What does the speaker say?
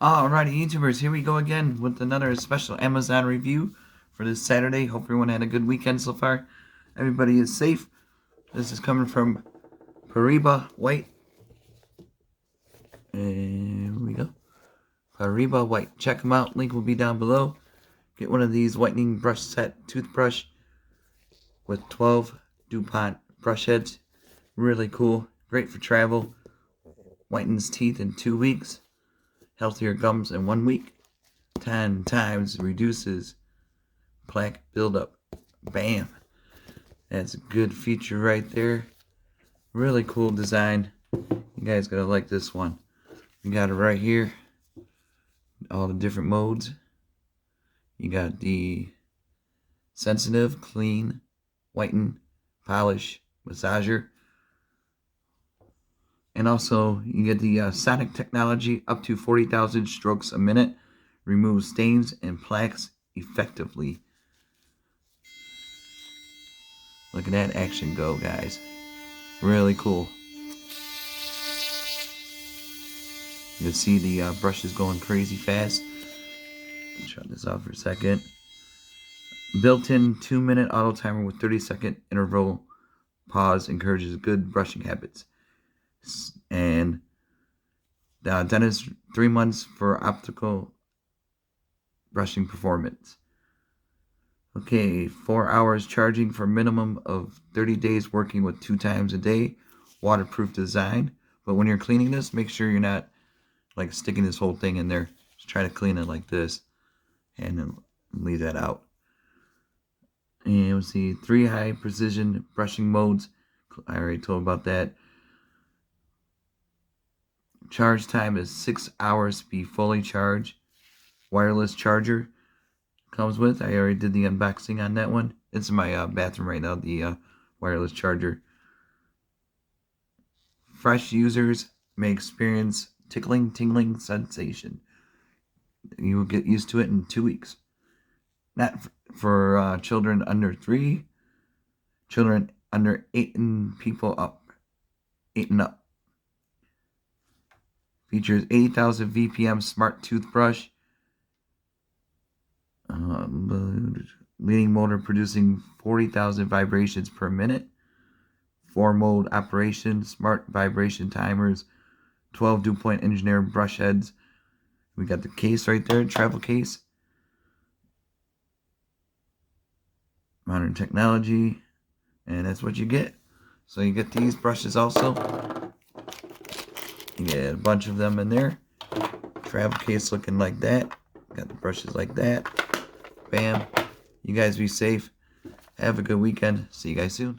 Alrighty, YouTubers, here we go again with another special Amazon review for this Saturday. Hope everyone had a good weekend so far. Everybody is safe. This is coming from Paraiba White. And here we go. Paraiba White. Check them out. Link will be down below. Get one of these whitening brush set toothbrush with 12 DuPont brush heads. Really cool. Great for travel. Whitens teeth in 2 weeks. Healthier gums in 1 week. 10 times reduces plaque buildup. Bam. That's a good feature right there. Really cool design. You guys gotta like this one. We got it right here. All the different modes. You got the sensitive, clean, whiten, polish, massager. And also, you get the sonic technology, up to 40,000 strokes a minute. Removes stains and plaques effectively. Look at that action go, guys. Really cool. You can see the brush is going crazy fast. Shut this off for a second. Built-in 2-minute auto timer with 30-second interval pause encourages good brushing habits. And dentist 3 months for optical brushing performance. Okay, 4 hours charging for minimum of 30 days, working with 2 times a day. Waterproof design. But when you're cleaning this, make sure you're not like sticking this whole thing in there. Just try to clean it like this and then leave that out. And we'll see 3 high precision brushing modes. I already told about that. Charge time is 6 hours to be fully charged. Wireless charger comes with. I already did the unboxing on that one. It's in my bathroom right now, the wireless charger. Fresh users may experience tingling sensation. You will get used to it in 2 weeks. Not for children under 3, children under 8 and people up. 8 and up. Features 80,000 VPM smart toothbrush. Leading motor producing 40,000 vibrations per minute. 4-mode operation, smart vibration timers, 12 DuPont engineered brush heads. We got the case right there, travel case. Modern technology, and that's what you get. So you get these brushes also. You get a bunch of them in there. Travel case looking like that. Got the brushes like that. Bam. You guys be safe. Have a good weekend. See you guys soon.